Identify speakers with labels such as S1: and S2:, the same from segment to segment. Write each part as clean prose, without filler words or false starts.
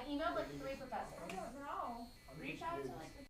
S1: emailed like 3 professors. I don't know. Reach out to like the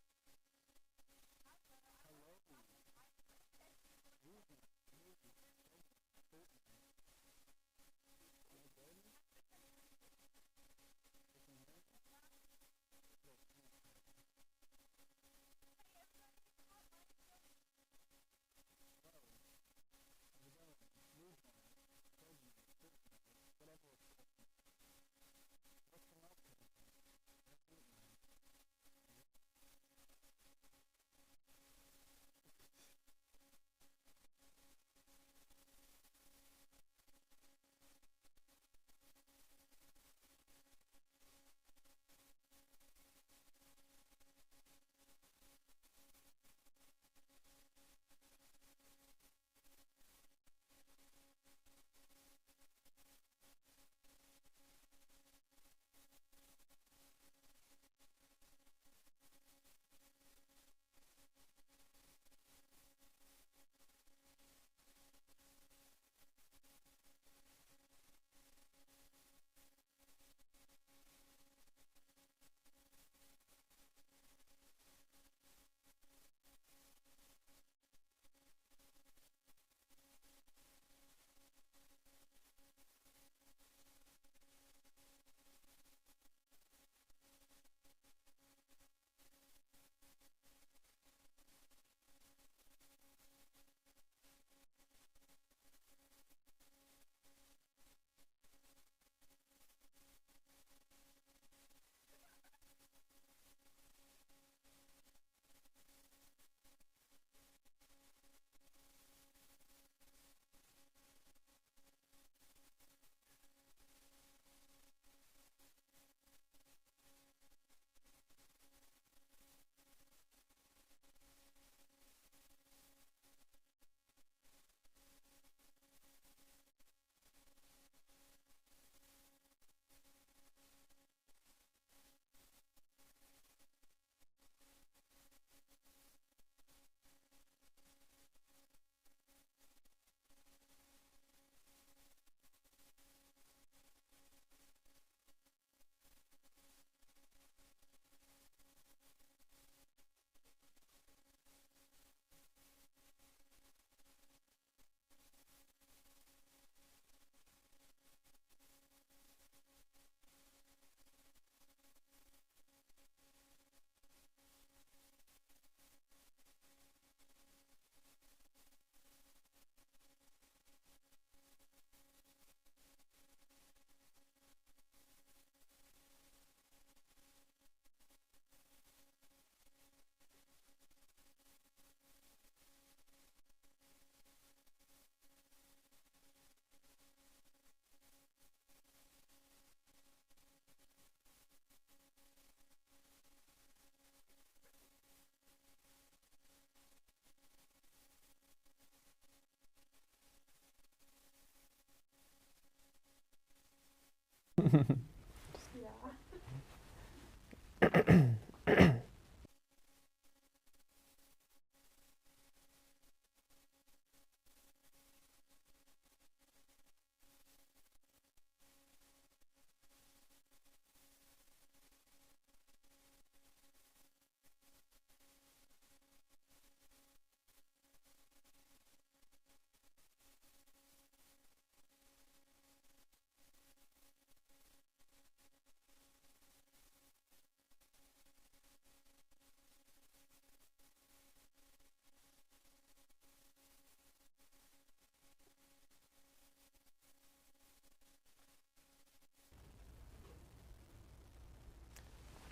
S1: yeah.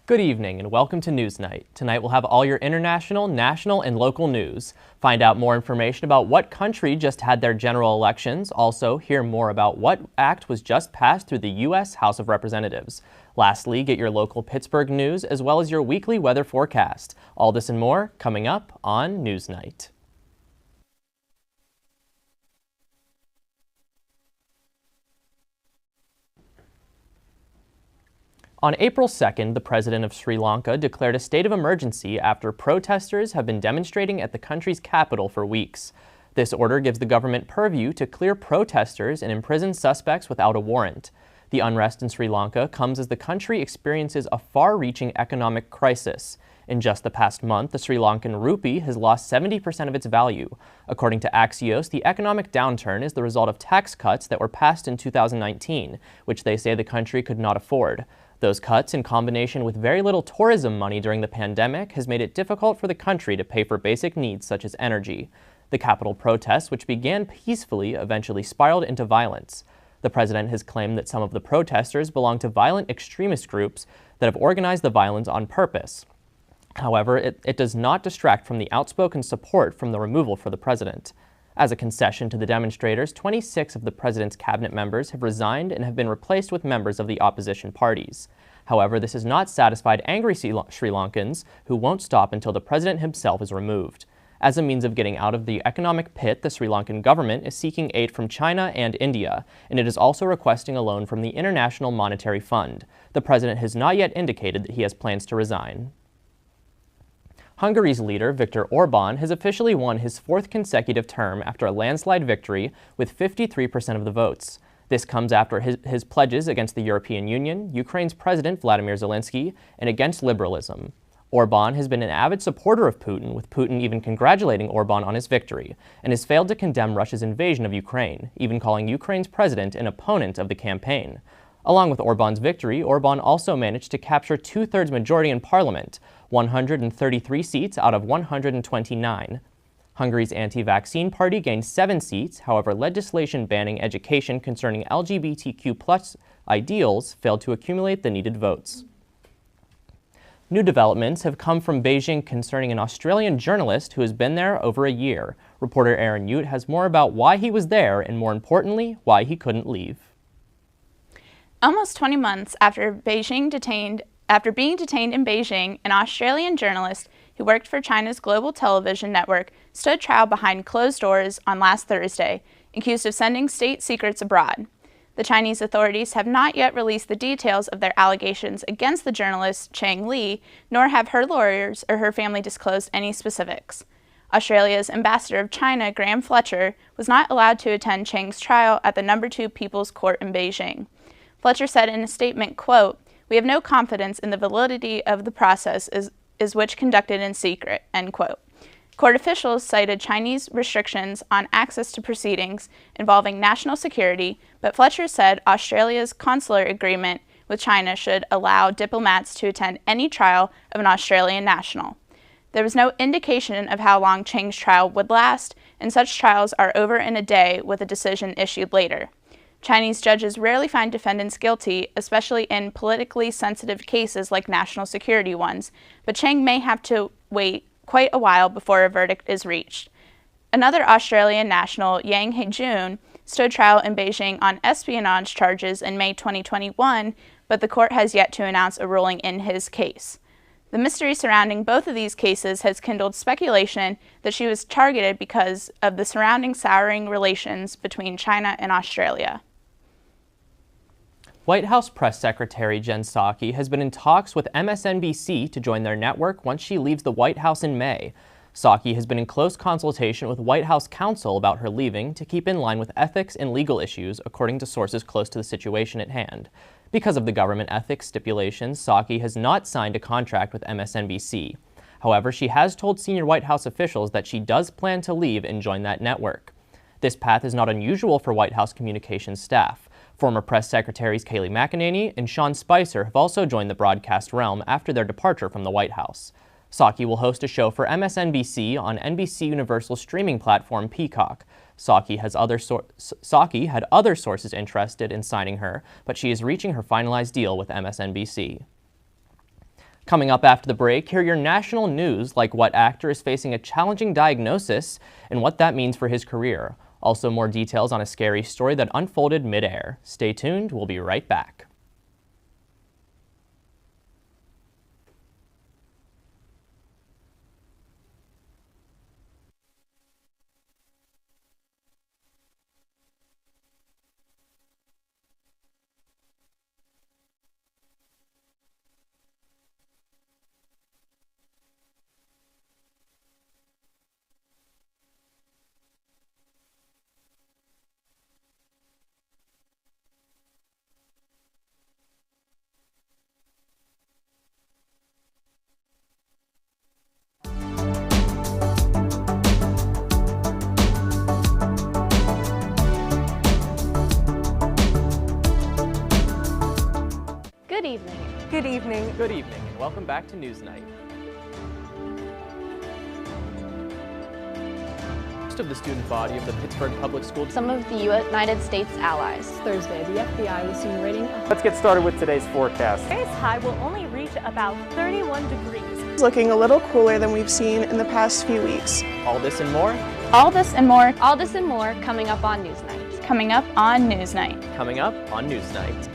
S2: Good evening and welcome to NewsNight. Tonight we'll have all your international, national, and local news. Find out more information about what country just had their general elections. Also, hear more about what act was just passed through the U.S. House of Representatives. Lastly, get your local Pittsburgh news as well as your weekly weather forecast. All this and more coming up on NewsNight. On April 2nd, the president of Sri Lanka declared a state of emergency after protesters have been demonstrating at the country's capital for weeks. This order gives the government purview to clear protesters and imprison suspects without a warrant. The unrest in Sri Lanka comes as the country experiences a far-reaching economic crisis. In just the past month, the Sri Lankan rupee has lost 70% of its value. According to Axios, the economic downturn is the result of tax cuts that were passed in 2019, which they say the country could not afford. Those cuts, in combination with very little tourism money during the pandemic, has made it difficult for the country to pay for basic needs such as energy. The capital protests, which began peacefully, eventually spiraled into violence. The president has claimed that some of the protesters belong to violent extremist groups that have organized the violence on purpose. However, it does not distract from the outspoken support from the removal for the president. As a concession to the demonstrators, 26 of the president's cabinet members have resigned and have been replaced with members of the opposition parties. However, this has not satisfied angry Sri Lankans, who won't stop until the president himself is removed. As a means of getting out of the economic pit, the Sri Lankan government is seeking aid from China and India, and it is also requesting a loan from the International Monetary Fund. The president has not yet indicated that he has plans to resign. Hungary's leader, Viktor Orban, has officially won his fourth consecutive term after a landslide victory with 53% of the votes. This comes after his pledges against the European Union, Ukraine's President Vladimir Zelensky, and against liberalism. Orban has been an avid supporter of Putin, with Putin even congratulating Orban on his victory, and has failed to condemn Russia's invasion of Ukraine, even calling Ukraine's president an opponent of the campaign. Along with Orban's victory, Orban also managed to capture two-thirds majority in parliament, 133 seats out of 129. Hungary's anti-vaccine party gained 7 seats, however legislation banning education concerning LGBTQ+ ideals failed to accumulate the needed votes. New developments have come from Beijing concerning an Australian journalist who has been there over a year. Reporter Aaron Ute has more about why he was there and, more importantly, why he couldn't leave.
S3: Almost 20 months after being detained in Beijing, an Australian journalist who worked for China's global television network stood trial behind closed doors on last Thursday, accused of sending state secrets abroad. The Chinese authorities have not yet released the details of their allegations against the journalist Chang Li, nor have her lawyers or her family disclosed any specifics. Australia's ambassador of China, Graham Fletcher, was not allowed to attend Chang's trial at the No. 2 People's Court in Beijing. Fletcher said in a statement, quote, "We have no confidence in the validity of the process is which conducted in secret," end quote. Court officials cited Chinese restrictions on access to proceedings involving national security, but Fletcher said Australia's consular agreement with China should allow diplomats to attend any trial of an Australian national. There was no indication of how long Chang's trial would last, and such trials are over in a day with a decision issued later. Chinese judges rarely find defendants guilty, especially in politically sensitive cases like national security ones, but Chang may have to wait quite a while before a verdict is reached. Another Australian national, Yang He-jun, stood trial in Beijing on espionage charges in May 2021, but the court has yet to announce a ruling in his case. The mystery surrounding both of these cases has kindled speculation that she was targeted because of the surrounding souring relations between China and Australia.
S2: White House Press Secretary Jen Psaki has been in talks with MSNBC to join their network once she leaves the White House in May. Psaki has been in close consultation with White House counsel about her leaving to keep in line with ethics and legal issues, according to sources close to the situation at hand. Because of the government ethics stipulations, Psaki has not signed a contract with MSNBC. However, she has told senior White House officials that she does plan to leave and join that network. This path is not unusual for White House communications staff. Former press secretaries Kayleigh McEnany and Sean Spicer have also joined the broadcast realm after their departure from the White House. Psaki will host a show for MSNBC on NBC Universal's streaming platform Peacock. Psaki had other sources interested in signing her, but she is reaching her finalized deal with MSNBC. Coming up after the break, hear your national news, like what actor is facing a challenging diagnosis and what that means for his career. Also, more details on a scary story that unfolded mid-air. Stay tuned, we'll be right back.
S4: Good evening.
S2: Good evening, and welcome back to NewsNight. Most of the student body of the Pittsburgh Public School.
S5: Some of the United States allies.
S6: Thursday, the FBI was seen raiding.
S7: Let's get started with today's forecast.
S8: Today's high will only reach about 31 degrees.
S9: It's looking a little cooler than we've seen in the past few weeks.
S2: All this and more?
S3: All this and more
S5: All this and more coming up on NewsNight.
S3: coming up on NewsNight.
S2: Coming up on NewsNight.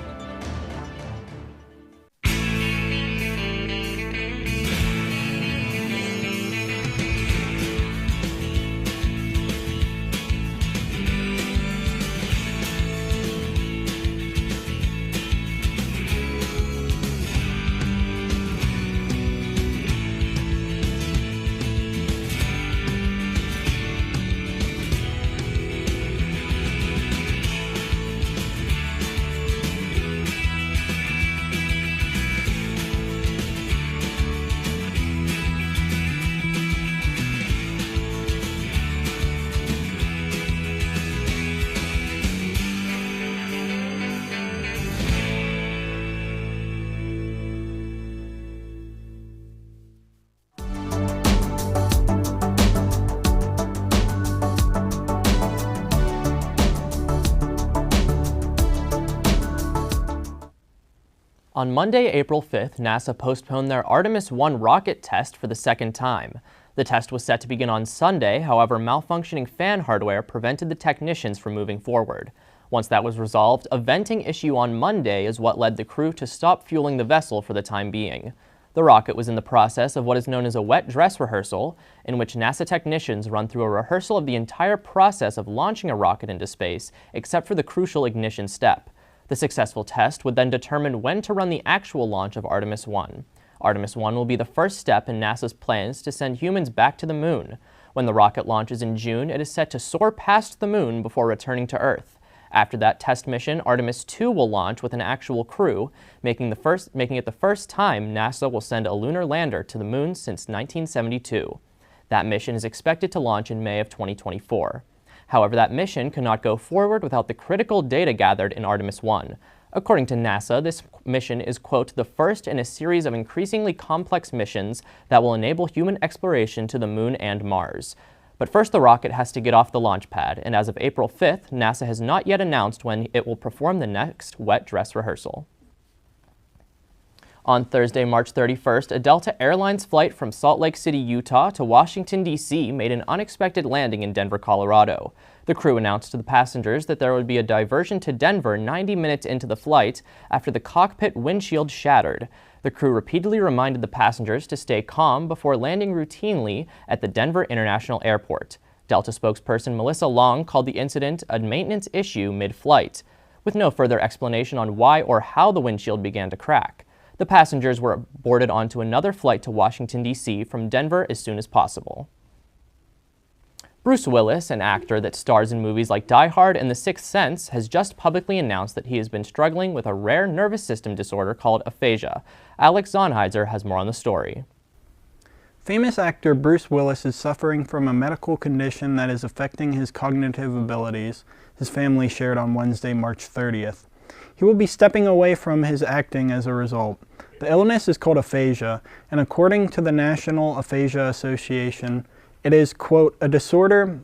S2: On Monday, April 5th, NASA postponed their Artemis 1 rocket test for the second time. The test was set to begin on Sunday, however, malfunctioning fan hardware prevented the technicians from moving forward. Once that was resolved, a venting issue on Monday is what led the crew to stop fueling the vessel for the time being. The rocket was in the process of what is known as a wet dress rehearsal, in which NASA technicians run through a rehearsal of the entire process of launching a rocket into space, except for the crucial ignition step. The successful test would then determine when to run the actual launch of Artemis 1. Artemis 1 will be the first step in NASA's plans to send humans back to the moon. When the rocket launches in June, it is set to soar past the moon before returning to Earth. After that test mission, Artemis 2 will launch with an actual crew, making it the first time NASA will send a lunar lander to the moon since 1972. That mission is expected to launch in May of 2024. However, that mission could not go forward without the critical data gathered in Artemis 1. According to NASA, this mission is, quote, the first in a series of increasingly complex missions that will enable human exploration to the moon and Mars. But first, the rocket has to get off the launch pad, and as of April 5th, NASA has not yet announced when it will perform the next wet dress rehearsal. On Thursday, March 31st, a Delta Airlines flight from Salt Lake City, Utah to Washington, D.C. made an unexpected landing in Denver, Colorado. The crew announced to the passengers that there would be a diversion to Denver 90 minutes into the flight after the cockpit windshield shattered. The crew repeatedly reminded the passengers to stay calm before landing routinely at the Denver International Airport. Delta spokesperson Melissa Long called the incident a maintenance issue mid-flight, with no further explanation on why or how the windshield began to crack. The passengers were boarded onto another flight to Washington, D.C. from Denver as soon as possible. Bruce Willis, an actor that stars in movies like Die Hard and The Sixth Sense, has just publicly announced that he has been struggling with a rare nervous system disorder called aphasia. Alex Zonheiser has more on the story.
S10: Famous actor Bruce Willis is suffering from a medical condition that is affecting his cognitive abilities, his family shared on Wednesday, March 30th. He will be stepping away from his acting as a result. The illness is called aphasia, and according to the National Aphasia Association, it is, quote, a disorder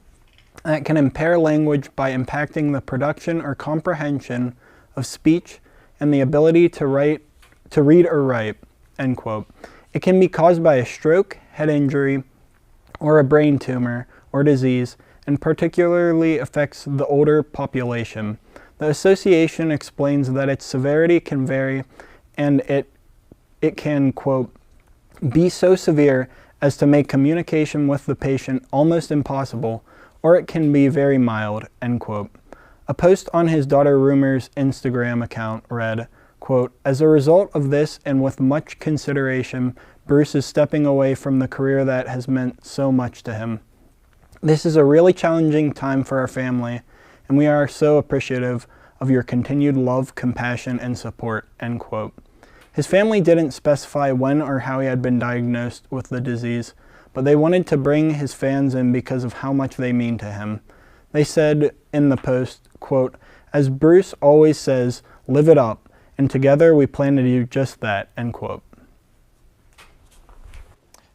S10: that can impair language by impacting the production or comprehension of speech and the ability to read or write, end quote. It can be caused by a stroke, head injury, or a brain tumor or disease, and particularly affects the older population. The association explains that its severity can vary and it can, quote, be so severe as to make communication with the patient almost impossible, or it can be very mild, end quote. A post on his daughter Rumer's Instagram account read, quote, as a result of this and with much consideration, Bruce is stepping away from the career that has meant so much to him. This is a really challenging time for our family, and we are so appreciative of your continued love, compassion, and support, end quote. His family didn't specify when or how he had been diagnosed with the disease, but they wanted to bring his fans in because of how much they mean to him. They said in the post, quote, as Bruce always says, live it up, and together we plan to do just that, end quote.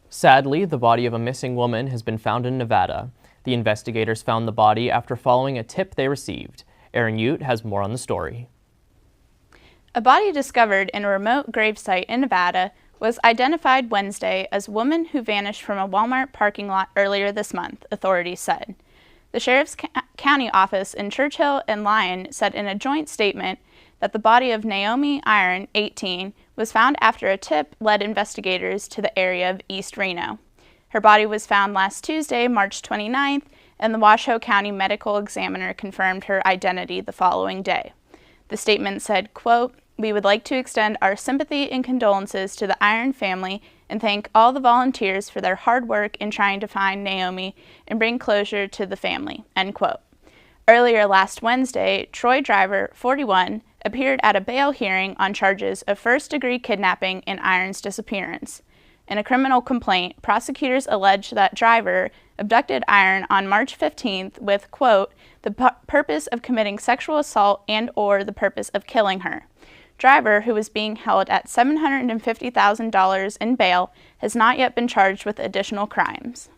S2: Sadly, the body of a missing woman has been found in Nevada. The investigators found the body after following a tip they received. Aaron Ute has more on the story.
S3: A body discovered in a remote gravesite in Nevada was identified Wednesday as a woman who vanished from a Walmart parking lot earlier this month, authorities said. The Sheriff's County office in Churchill and Lyon said in a joint statement that the body of Naomi Iron, 18, was found after a tip led investigators to the area of East Reno. Her body was found last Tuesday, March 29th, and the Washoe County Medical Examiner confirmed her identity the following day. The statement said, quote, "We would like to extend our sympathy and condolences to the Iron family and thank all the volunteers for their hard work in trying to find Naomi and bring closure to the family," end quote. Earlier last Wednesday, Troy Driver, 41, appeared at a bail hearing on charges of first-degree kidnapping in Iron's disappearance. In a criminal complaint, prosecutors allege that Driver abducted Iron on March 15th with, quote, "the purpose of committing sexual assault and/or the purpose of killing her." Driver, who was being held at $750,000 in bail, has not yet been charged with additional crimes.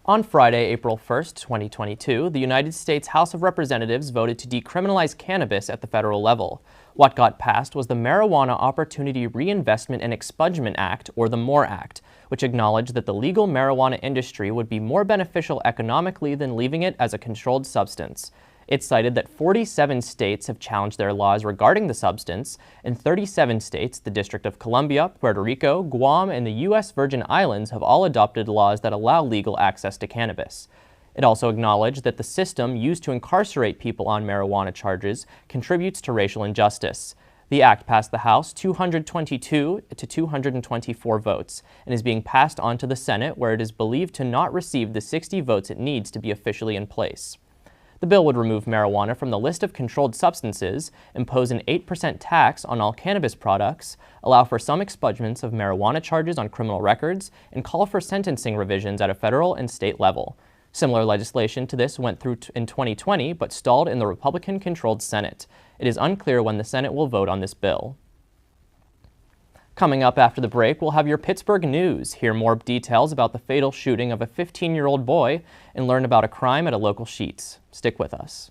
S2: On Friday, April 1st, 2022, the United States House of Representatives voted to decriminalize cannabis at the federal level. What got passed was the Marijuana Opportunity Reinvestment and Expungement Act, or the MORE Act, which acknowledged that the legal marijuana industry would be more beneficial economically than leaving it as a controlled substance. It cited that 47 states have challenged their laws regarding the substance, and 37 states, the District of Columbia, Puerto Rico, Guam, and the U.S. Virgin Islands have all adopted laws that allow legal access to cannabis. It also acknowledged that the system used to incarcerate people on marijuana charges contributes to racial injustice. The act passed the House 222 to 224 votes and is being passed on to the Senate, where it is believed to not receive the 60 votes it needs to be officially in place. The bill would remove marijuana from the list of controlled substances, impose an 8% tax on all cannabis products, allow for some expungements of marijuana charges on criminal records, and call for sentencing revisions at a federal and state level. Similar legislation to this went through in 2020, but stalled in the Republican-controlled Senate. It is unclear when the Senate will vote on this bill. Coming up after the break, we'll have your Pittsburgh news, hear more details about the fatal shooting of a 15-year-old boy, and learn about a crime at a local Sheetz. Stick with us.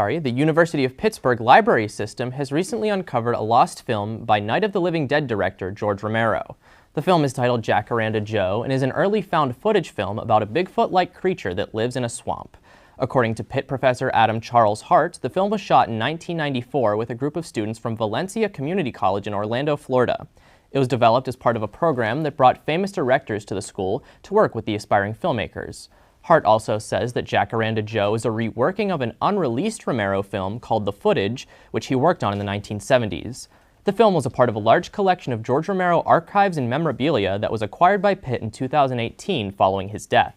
S2: The University of Pittsburgh library system has recently uncovered a lost film by Night of the Living Dead director George Romero. The film is titled Jacaranda Joe and is an early found footage film about a Bigfoot-like creature that lives in a swamp. According to Pitt professor Adam Charles Hart, the film was shot in 1994 with a group of students from Valencia Community College in Orlando, Florida. It was developed as part of a program that brought famous directors to the school to work with the aspiring filmmakers. Hart also says that Jacaranda Joe is a reworking of an unreleased Romero film called The Footage, which he worked on in the 1970s. The film was a part of a large collection of George Romero archives and memorabilia that was acquired by Pitt in 2018 following his death.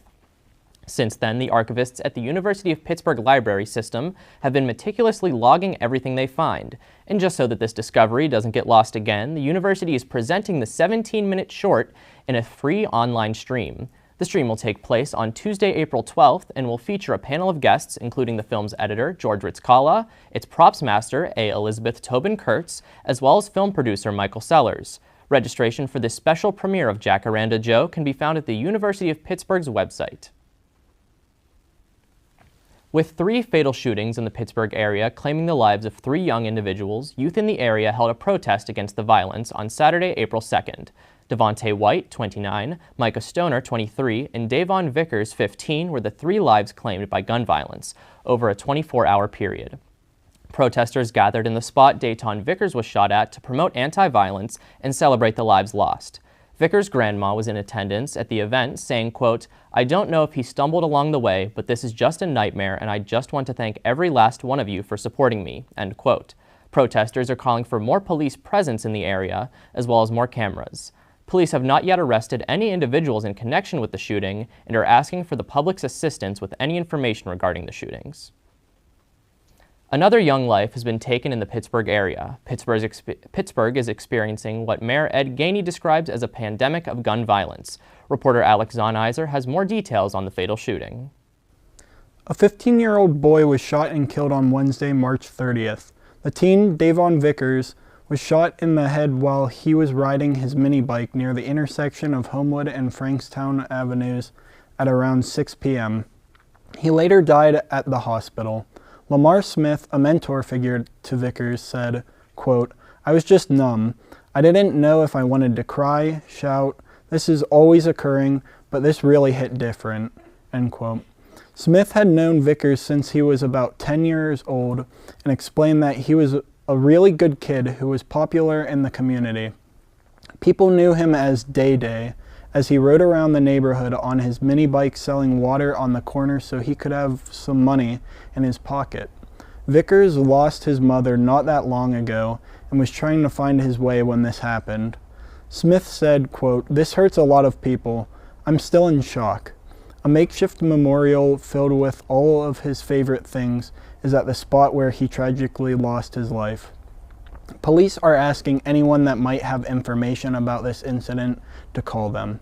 S2: Since then, the archivists at the University of Pittsburgh Library System have been meticulously logging everything they find. And just so that this discovery doesn't get lost again, the university is presenting the 17-minute short in a free online stream. The stream will take place on Tuesday, April 12th, and will feature a panel of guests, including the film's editor, George Ritzkala, its props master, A. Elizabeth Tobin-Kurtz, as well as film producer Michael Sellers. Registration for this special premiere of Jacaranda Joe can be found at the University of Pittsburgh's website. With 3 fatal shootings in the Pittsburgh area claiming the lives of 3 young individuals, youth in the area held a protest against the violence on Saturday, April 2nd. Devontae White, 29, Micah Stoner, 23, and Davon Vickers, 15, were the 3 lives claimed by gun violence over a 24-hour period. Protesters gathered in the spot Dayton Vickers was shot at to promote anti-violence and celebrate the lives lost. Vickers' grandma was in attendance at the event, saying, quote, "I don't know if he stumbled along the way, but this is just a nightmare, and I just want to thank every last one of you for supporting me," end quote. Protesters are calling for more police presence in the area, as well as more cameras. Police have not yet arrested any individuals in connection with the shooting and are asking for the public's assistance with any information regarding the shootings. Another young life has been taken in the Pittsburgh area. Pittsburgh is experiencing what Mayor Ed Gainey describes as a pandemic of gun violence. Reporter Alex Zonizer has more details on the fatal shooting.
S10: A 15-year-old boy was shot and killed on Wednesday, March 30th. The teen, Davon Vickers, was shot in the head while he was riding his mini bike near the intersection of Homewood and Frankstown Avenues at around 6 p.m. He later died at the hospital. Lamar Smith, a mentor figure to Vickers, said, quote, "I was just numb. I didn't know if I wanted to cry, shout. This is always occurring, but this really hit different," end quote. Smith had known Vickers since he was about 10 years old and explained that he was a really good kid who was popular in the community. People knew him as Day Day, as he rode around the neighborhood on his mini bike selling water on the corner so he could have some money in his pocket. Vickers lost his mother not that long ago and was trying to find his way when this happened. Smith said, quote, "This hurts a lot of people. I'm still in shock. A makeshift memorial filled with all of his favorite things is at the spot where he tragically lost his life. Police are asking anyone that might have information about this incident to call them."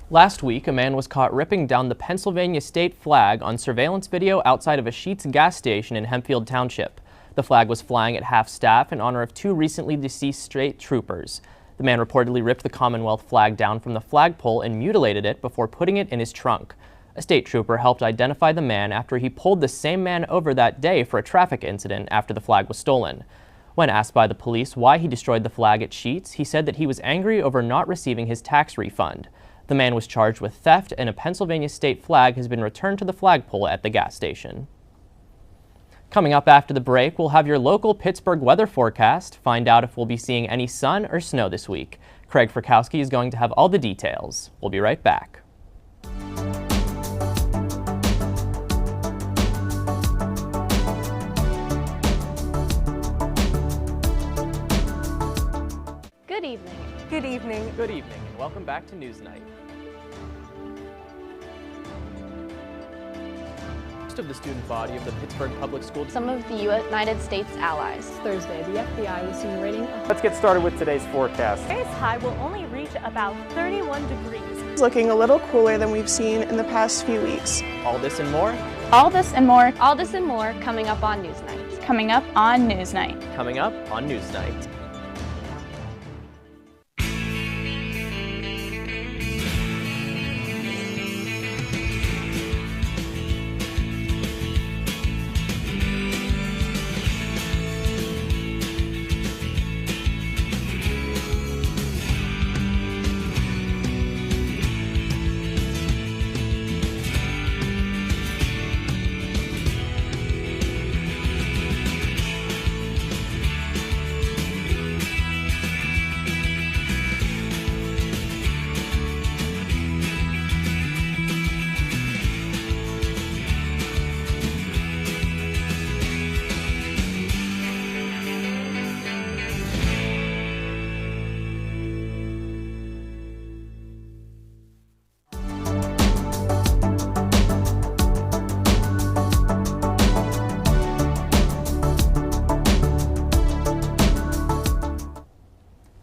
S2: Last week, a man was caught ripping down the Pennsylvania state flag on surveillance video outside of a Sheetz gas station in Hempfield Township. The flag was flying at half-staff in honor of 2 recently deceased state troopers. The man reportedly ripped the Commonwealth flag down from the flagpole and mutilated it before putting it in his trunk. A state trooper helped identify the man after he pulled the same man over that day for a traffic incident after the flag was stolen. When asked by the police why he destroyed the flag at Sheetz, he said that he was angry over not receiving his tax refund. The man was charged with theft, and a Pennsylvania state flag has been returned to the flagpole at the gas station. Coming up after the break, we'll have your local Pittsburgh weather forecast, find out if we'll be seeing any sun or snow this week. Craig Frykowski is going to have all the details. We'll be right back.
S5: Good evening.
S8: Good evening.
S2: Good evening, and welcome back to NewsNight. Most of the student body of the Pittsburgh Public School.
S5: Some of the United States allies.
S6: Thursday, the FBI was seen raiding.
S7: Let's get started with today's forecast.
S8: Today's high will only reach about 31 degrees.
S9: It's looking a little cooler than we've seen in the past few weeks.
S2: All this and more,
S3: All this and more
S5: All this and more coming up on NewsNight.
S3: coming up on NewsNight.
S2: coming up on NewsNight.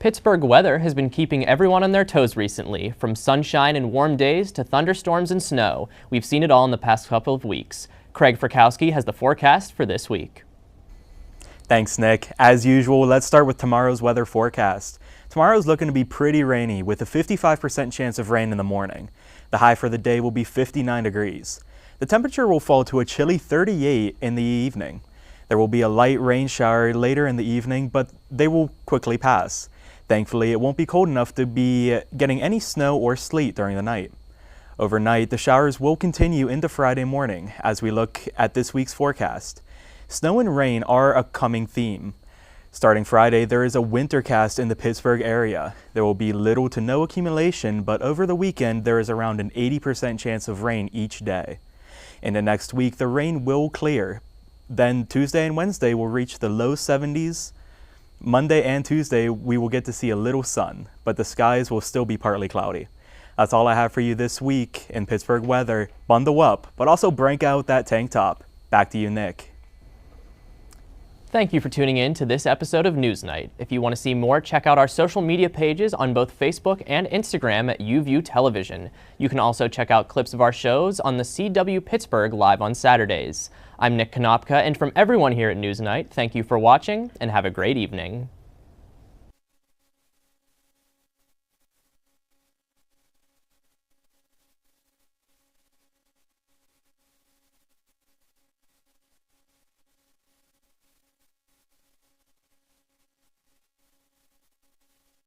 S2: Pittsburgh weather has been keeping everyone on their toes recently. From sunshine and warm days to thunderstorms and snow, we've seen it all in the past couple of weeks. Craig Frykowski has the forecast for this week.
S4: Thanks, Nick. As usual, let's start with tomorrow's weather forecast. Tomorrow's looking to be pretty rainy with a 55% chance of rain in the morning. The high for the day will be 59 degrees. The temperature will fall to a chilly 38 in the evening. There will be a light rain shower later in the evening, but they will quickly pass. Thankfully, it won't be cold enough to be getting any snow or sleet during the night. Overnight, the showers will continue into Friday morning as we look at this week's forecast. Snow and rain are a coming theme. Starting Friday, there is a winter cast in the Pittsburgh area. There will be little to no accumulation, but over the weekend, there is around an 80% chance of rain each day. In the next week, the rain will clear. Then Tuesday and Wednesday will reach the low 70s. Monday and Tuesday, we will get to see a little sun, but the skies will still be partly cloudy. That's all I have for you this week in Pittsburgh weather. Bundle up, but also break out that tank top. Back to you, Nick.
S2: Thank you for tuning in to this episode of NewsNight. If you want to see more, check out our social media pages on both Facebook and Instagram at UView Television. You can also check out clips of our shows on the CW Pittsburgh live on Saturdays. I'm Nick Konopka, and from everyone here at NewsNight, thank you for watching and have a great evening.